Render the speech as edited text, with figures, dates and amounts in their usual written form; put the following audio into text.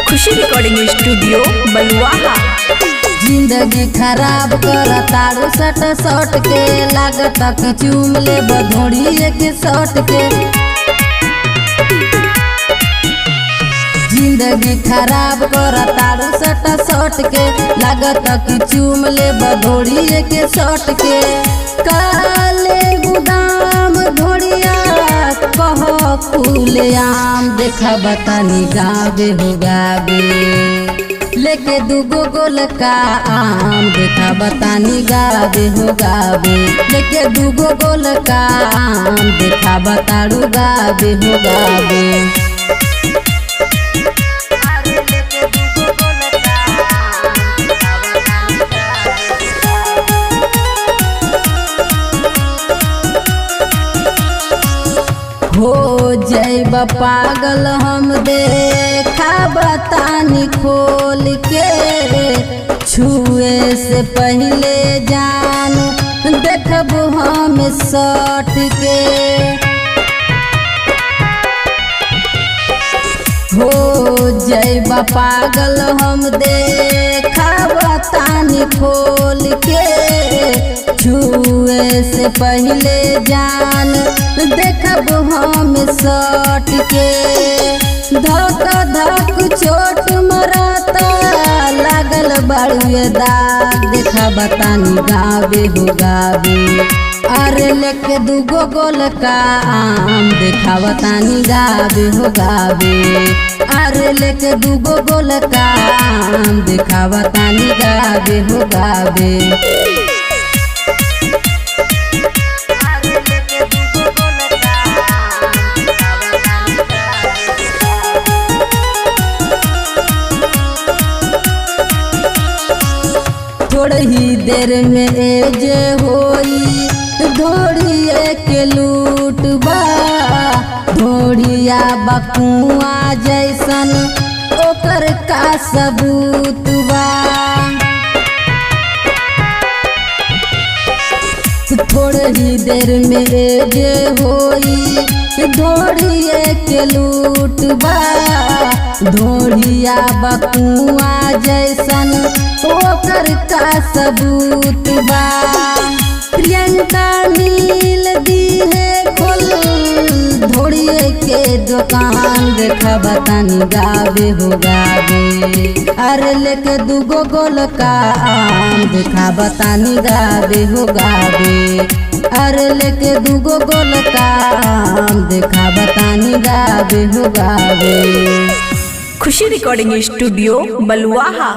खुशी recording studio बलुआहा। जिंदगी खराब कर तारू सट सट के लागत कि चूम ले बधोड़ी के सट के। जिंदगी खराब कर तारू सट सट के लागत कि चूम ले बधोड़ी के सट के। काले गुदाम धोड़िया कह खुले आम देखा बतानी गावे हो गावे लेके दूगो गोल का आम देखा बतानी गावे हो गावे लेके दूगो गोल का आम देखा बताड़ू गावे हो गावे। हो जैब पागल हम देखा बतानी खोल के छुए से पहले जान देखब हम सट के। हो जैब पागल हम देखा बतानी खोल के छुए से पहले जान देखब हम सट के। धक धक चोट मरता लागल बाड़ुए दाग देखा बतानी गावे हो गावे अरे लेके दूगो गोल का आम देखा बतानी गावे हो गावे अरे लेके दूगो गोल का आम देखा बतानी गावे हो गावे। थोड़ी देर में एज होई धोड़िए के लूटबा धोड़िया बकुआ जैसन ओकर का सबूत बा। थोड़ी देर में एज होई धोड़िए के लूटबा धोड़िया बकुआ जैसन ओकर का सबूत बा। प्रियंका नील दी है खोल धोड़िए के दुकान देखा बतानी गावे हो गावे अरे लेके दूगो गोल का आम देखा बतानी गावे हो गावे अरे लेके दूगो गोल का आम देखा बतानी गावे हो गावे। खुशी रिकॉर्डिंग स्टूडियो बलुआहा।